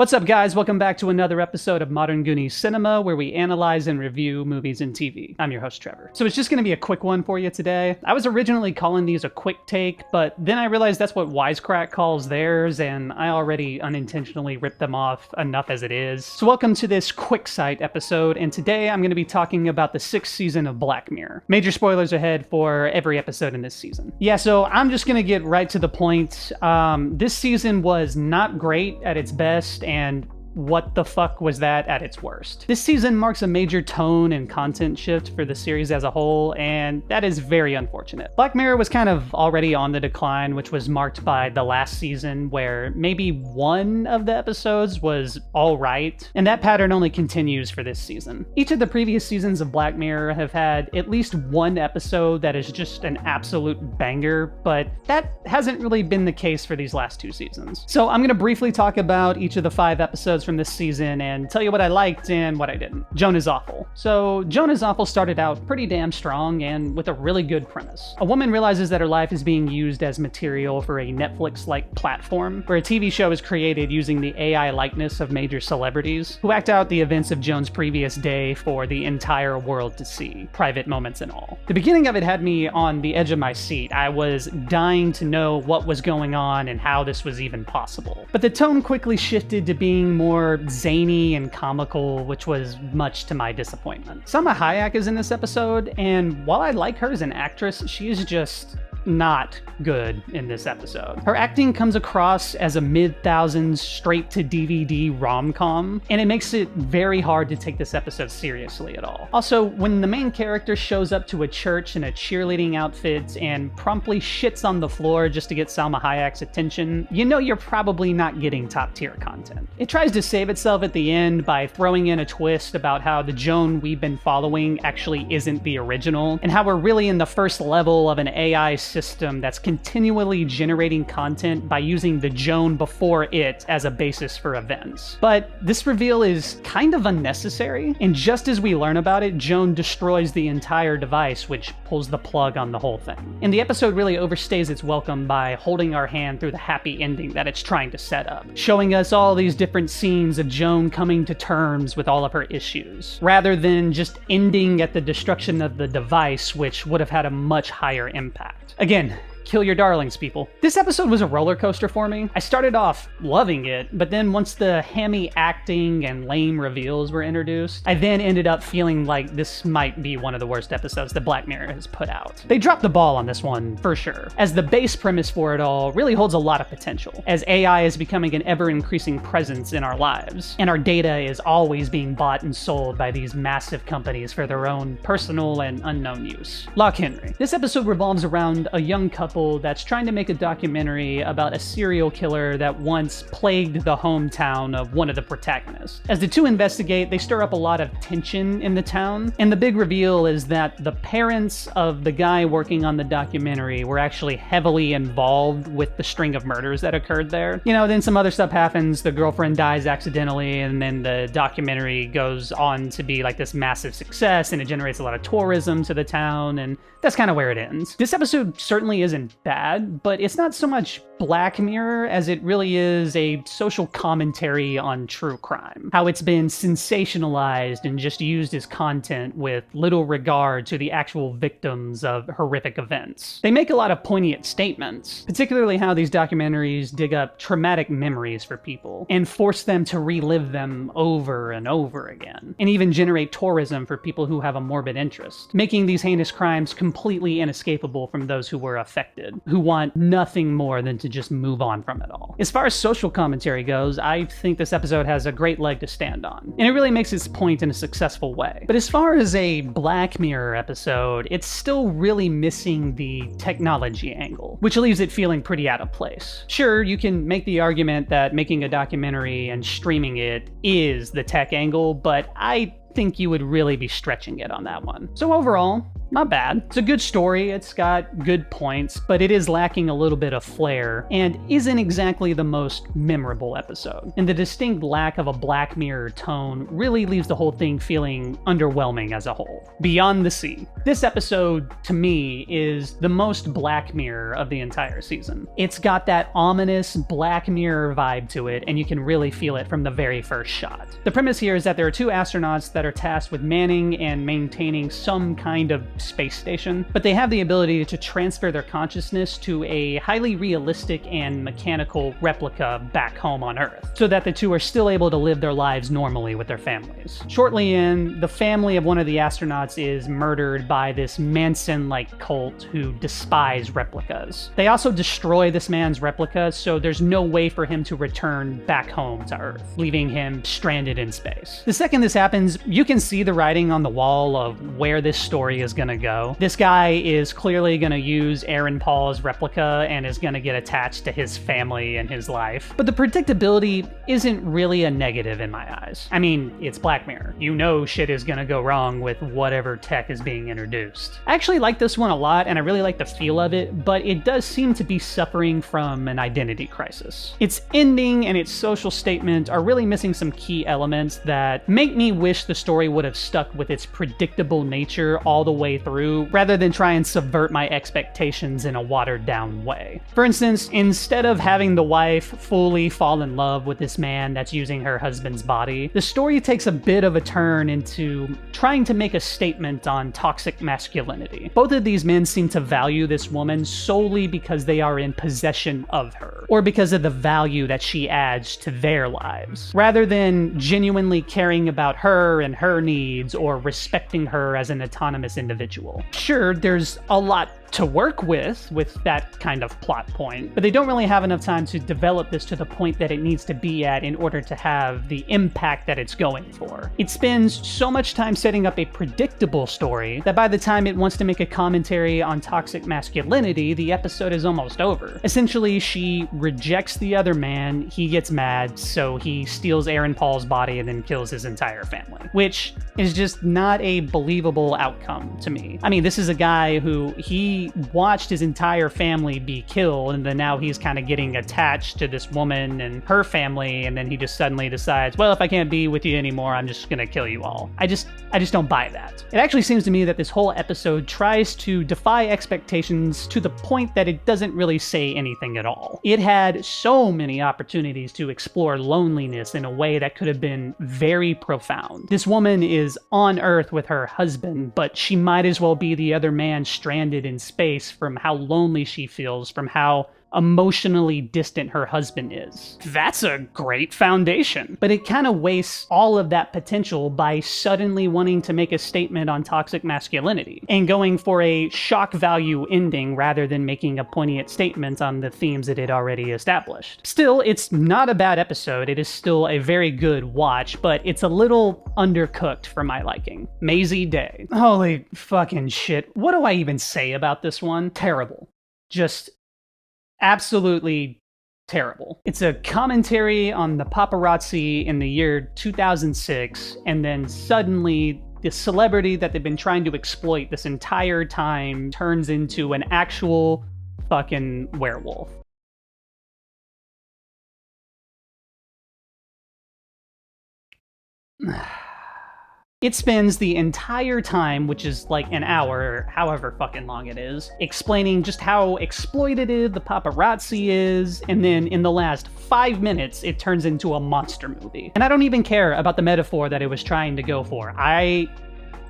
What's up, guys? Welcome back to another episode of Modern Goonies Cinema, where we analyze and review movies and TV. I'm your host, Trevor. So it's just going to be a quick one for you today. I was originally calling these a quick take, but then I realized that's what Wisecrack calls theirs, and I already unintentionally ripped them off enough as it is. So welcome to this Quicksight episode, and today I'm going to be talking about the 6th season of Black Mirror. Major spoilers ahead for every episode in this season. Yeah, so I'm just going to get right to the point. This season was not great at its best, and what the fuck was that at its worst? This season marks a major tone and content shift for the series as a whole, and that is very unfortunate. Black Mirror was kind of already on the decline, which was marked by the last season, where maybe one of the episodes was alright, and that pattern only continues for this season. Each of the previous seasons of Black Mirror have had at least one episode that is just an absolute banger, but that hasn't really been the case for these last two seasons. So I'm going to briefly talk about each of the 5 episodes from this season and tell you what I liked and what I didn't. Joan is Awful. So Joan is Awful started out pretty damn strong and with a really good premise. A woman realizes that her life is being used as material for a Netflix-like platform where a TV show is created using the AI likeness of major celebrities who act out the events of Joan's previous day for the entire world to see, private moments and all. The beginning of it had me on the edge of my seat. I was dying to know what was going on and how this was even possible. But the tone quickly shifted to being more zany and comical, which was much to my disappointment. Salma Hayek is in this episode, and while I like her as an actress, she is just not good in this episode. Her acting comes across as a mid-thousands straight-to-DVD rom-com, and it makes it very hard to take this episode seriously at all. Also, when the main character shows up to a church in a cheerleading outfit and promptly shits on the floor just to get Salma Hayek's attention, you know you're probably not getting top-tier content. It tries to save itself at the end by throwing in a twist about how the Joan we've been following actually isn't the original, and how we're really in the first level of an AI system that's continually generating content by using the Joan before it as a basis for events. But this reveal is kind of unnecessary, and just as we learn about it, Joan destroys the entire device, which pulls the plug on the whole thing. And the episode really overstays its welcome by holding our hand through the happy ending that it's trying to set up, showing us all these different scenes of Joan coming to terms with all of her issues, rather than just ending at the destruction of the device, which would have had a much higher impact. Again, kill your darlings, people. This episode was a roller coaster for me. I started off loving it, but then once the hammy acting and lame reveals were introduced, I then ended up feeling like this might be one of the worst episodes that Black Mirror has put out. They dropped the ball on this one, for sure, as the base premise for it all really holds a lot of potential, as AI is becoming an ever-increasing presence in our lives, and our data is always being bought and sold by these massive companies for their own personal and unknown use. Lock Henry. This episode revolves around a young couple that's trying to make a documentary about a serial killer that once plagued the hometown of one of the protagonists. As the two investigate, they stir up a lot of tension in the town, and the big reveal is that the parents of the guy working on the documentary were actually heavily involved with the string of murders that occurred there. You know, then some other stuff happens, the girlfriend dies accidentally, and then the documentary goes on to be like this massive success, and it generates a lot of tourism to the town, and that's kind of where it ends. This episode certainly isn't bad, but it's not so much Black Mirror as it really is a social commentary on true crime. How it's been sensationalized and just used as content with little regard to the actual victims of horrific events. They make a lot of poignant statements, particularly how these documentaries dig up traumatic memories for people and force them to relive them over and over again, and even generate tourism for people who have a morbid interest, making these heinous crimes completely inescapable from those who were affected, who want nothing more than to just move on from it all. As far as social commentary goes, I think this episode has a great leg to stand on, and it really makes its point in a successful way. But as far as a Black Mirror episode, it's still really missing the technology angle, which leaves it feeling pretty out of place. Sure, you can make the argument that making a documentary and streaming it is the tech angle, but I think you would really be stretching it on that one. So overall, not bad. It's a good story, it's got good points, but it is lacking a little bit of flair, and isn't exactly the most memorable episode. And the distinct lack of a Black Mirror tone really leaves the whole thing feeling underwhelming as a whole. Beyond the Sea. This episode, to me, is the most Black Mirror of the entire season. It's got that ominous Black Mirror vibe to it, and you can really feel it from the very first shot. The premise here is that there are two astronauts that are tasked with manning and maintaining some kind of space station, but they have the ability to transfer their consciousness to a highly realistic and mechanical replica back home on Earth, so that the two are still able to live their lives normally with their families. Shortly in, the family of one of the astronauts is murdered by this Manson-like cult who despise replicas. They also destroy this man's replica, so there's no way for him to return back home to Earth, leaving him stranded in space. The second this happens, you can see the writing on the wall of where this story is gonna go. This guy is clearly gonna use Aaron Paul's replica and is gonna get attached to his family and his life. But the predictability isn't really a negative in my eyes. I mean, it's Black Mirror. You know shit is gonna go wrong with whatever tech is being introduced. I actually like this one a lot, and I really like the feel of it, but it does seem to be suffering from an identity crisis. Its ending and its social statement are really missing some key elements that make me wish the story would have stuck with its predictable nature all the way through, rather than try and subvert my expectations in a watered-down way. For instance, instead of having the wife fully fall in love with this man that's using her husband's body, the story takes a bit of a turn into trying to make a statement on toxic masculinity. Both of these men seem to value this woman solely because they are in possession of her, or because of the value that she adds to their lives, rather than genuinely caring about her and her needs or respecting her as an autonomous individual. Sure, there's a lot to work with that kind of plot point, but they don't really have enough time to develop this to the point that it needs to be at in order to have the impact that it's going for. It spends so much time setting up a predictable story that by the time it wants to make a commentary on toxic masculinity, the episode is almost over. Essentially, she rejects the other man, he gets mad, so he steals Aaron Paul's body and then kills his entire family, which is just not a believable outcome to me. I mean, this is a guy who he watched his entire family be killed, and then now he's kind of getting attached to this woman and her family, and then he just suddenly decides, well, if I can't be with you anymore, I'm just gonna kill you all. I just don't buy that. It actually seems to me that this whole episode tries to defy expectations to the point that it doesn't really say anything at all. It had so many opportunities to explore loneliness in a way that could have been very profound. This woman is on Earth with her husband, but she might as well be the other man stranded in space from how lonely she feels, from how emotionally distant her husband is. That's a great foundation. But it kind of wastes all of that potential by suddenly wanting to make a statement on toxic masculinity and going for a shock value ending rather than making a poignant statement on the themes it had already established. Still, it's not a bad episode. It is still a very good watch, but it's a little undercooked for my liking. Maisie Day. Holy fucking shit. What do I even say about this one? Terrible. Just absolutely terrible. It's a commentary on the paparazzi in the year 2006, and then suddenly the celebrity that they've been trying to exploit this entire time turns into an actual fucking werewolf. It spends the entire time, which is like an hour, however fucking long it is, explaining just how exploitative the paparazzi is, and then in the last 5 minutes, it turns into a monster movie. And I don't even care about the metaphor that it was trying to go for.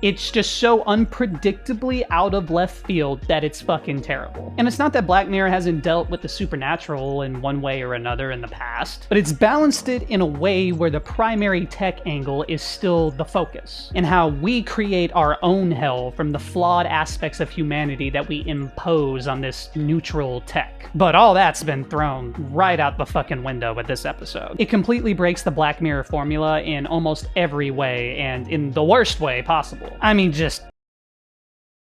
It's just so unpredictably out of left field that it's fucking terrible. And it's not that Black Mirror hasn't dealt with the supernatural in one way or another in the past, but it's balanced it in a way where the primary tech angle is still the focus, and how we create our own hell from the flawed aspects of humanity that we impose on this neutral tech. But all that's been thrown right out the fucking window with this episode. It completely breaks the Black Mirror formula in almost every way, and in the worst way possible. I mean, just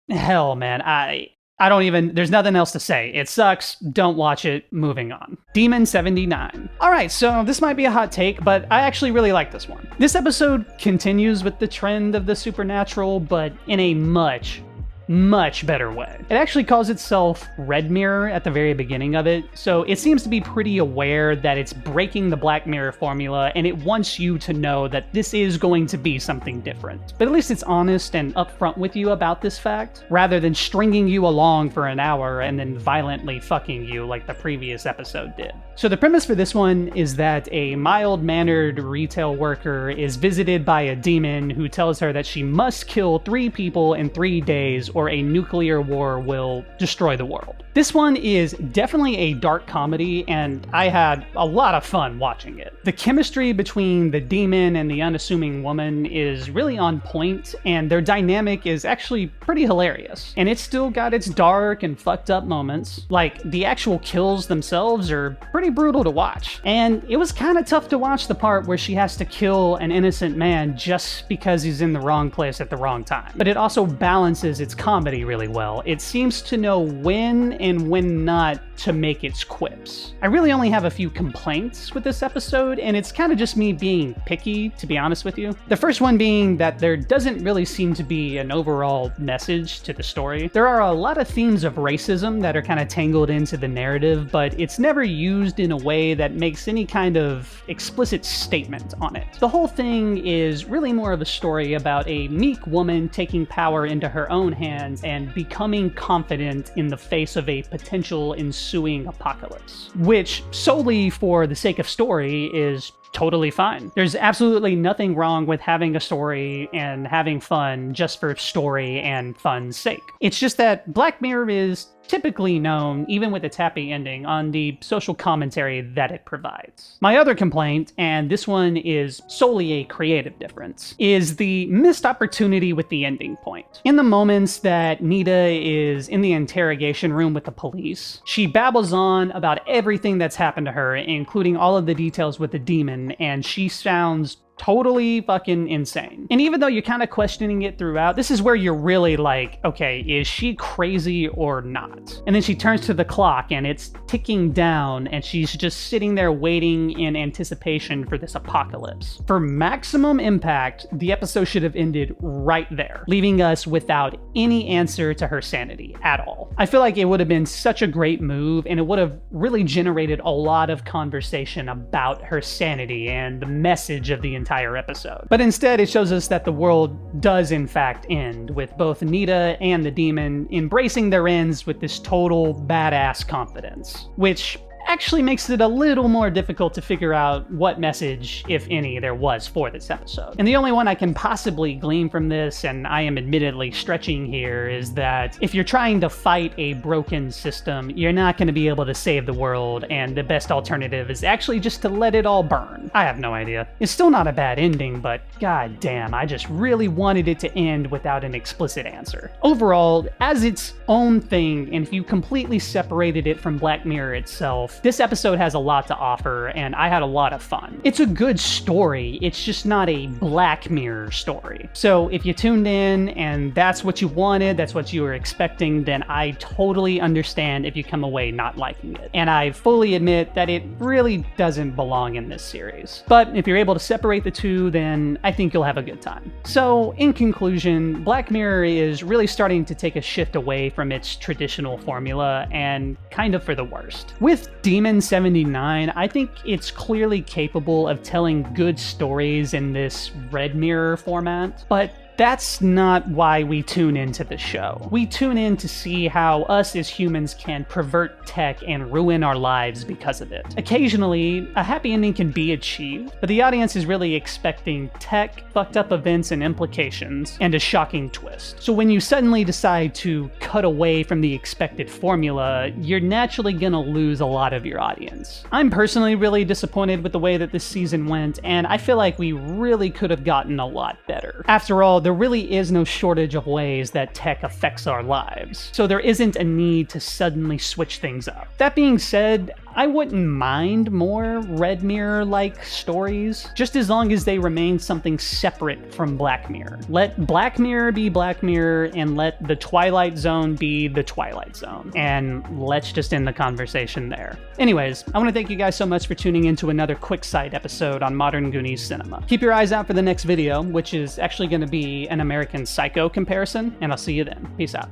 hell, man. I don't even, there's nothing else to say. It sucks. Don't watch it. Moving on. Demon 79. All right, so this might be a hot take, but I actually really like this one. This episode continues with the trend of the supernatural, but in a much, much better way. It actually calls itself Red Mirror at the very beginning of it, so it seems to be pretty aware that it's breaking the Black Mirror formula, and it wants you to know that this is going to be something different. But at least it's honest and upfront with you about this fact, rather than stringing you along for an hour and then violently fucking you like the previous episode did. So the premise for this one is that a mild-mannered retail worker is visited by a demon who tells her that she must kill 3 people in 3 days or a nuclear war will destroy the world. This one is definitely a dark comedy, and I had a lot of fun watching it. The chemistry between the demon and the unassuming woman is really on point, and their dynamic is actually pretty hilarious. And it's still got its dark and fucked up moments. Like, the actual kills themselves are pretty brutal to watch. And it was kind of tough to watch the part where she has to kill an innocent man just because he's in the wrong place at the wrong time. But it also balances its comedy really well. It seems to know when and when not to make its quips. I really only have a few complaints with this episode, and it's kind of just me being picky, to be honest with you. The first one being that there doesn't really seem to be an overall message to the story. There are a lot of themes of racism that are kind of tangled into the narrative, but it's never used in a way that makes any kind of explicit statement on it. The whole thing is really more of a story about a meek woman taking power into her own hands and becoming confident in the face of a potential ensuing apocalypse, which solely for the sake of story is totally fine. There's absolutely nothing wrong with having a story and having fun just for story and fun's sake. It's just that Black Mirror is typically known, even with its happy ending, on the social commentary that it provides. My other complaint, and this one is solely a creative difference, is the missed opportunity with the ending point. In the moments that Nita is in the interrogation room with the police, she babbles on about everything that's happened to her, including all of the details with the demon, and she sounds totally fucking insane. And even though you're kind of questioning it throughout, this is where you're really like, okay, is she crazy or not? And then she turns to the clock and it's ticking down and she's just sitting there waiting in anticipation for this apocalypse. For maximum impact, the episode should have ended right there, leaving us without any answer to her sanity at all. I feel like it would have been such a great move, and it would have really generated a lot of conversation about her sanity and the message of the entire episode. But instead, it shows us that the world does in fact end, with both Nita and the demon embracing their ends with this total badass confidence, which actually makes it a little more difficult to figure out what message, if any, there was for this episode. And the only one I can possibly glean from this, and I am admittedly stretching here, is that if you're trying to fight a broken system, you're not going to be able to save the world, and the best alternative is actually just to let it all burn. I have no idea. It's still not a bad ending, but god damn, I just really wanted it to end without an explicit answer. Overall, as its own thing, and if you completely separated it from Black Mirror itself, this episode has a lot to offer, and I had a lot of fun. It's a good story, it's just not a Black Mirror story. So if you tuned in and that's what you wanted, that's what you were expecting, then I totally understand if you come away not liking it. And I fully admit that it really doesn't belong in this series. But if you're able to separate the two, then I think you'll have a good time. So in conclusion, Black Mirror is really starting to take a shift away from its traditional formula, and kind of for the worst. With Demon 79, I think it's clearly capable of telling good stories in this Red Mirror format, but that's not why we tune into the show. We tune in to see how us as humans can pervert tech and ruin our lives because of it. Occasionally, a happy ending can be achieved, but the audience is really expecting tech, fucked up events and implications, and a shocking twist. So when you suddenly decide to cut away from the expected formula, you're naturally gonna lose a lot of your audience. I'm personally really disappointed with the way that this season went, and I feel like we really could have gotten a lot better. After all, there really is no shortage of ways that tech affects our lives, so there isn't a need to suddenly switch things up. That being said, I wouldn't mind more Red Mirror-like stories, just as long as they remain something separate from Black Mirror. Let Black Mirror be Black Mirror, and let the Twilight Zone be the Twilight Zone. And let's just end the conversation there. Anyways, I want to thank you guys so much for tuning in to another Quicksight episode on Modern Goonies cinema. Keep your eyes out for the next video, which is actually going to be an American Psycho comparison, and I'll see you then. Peace out.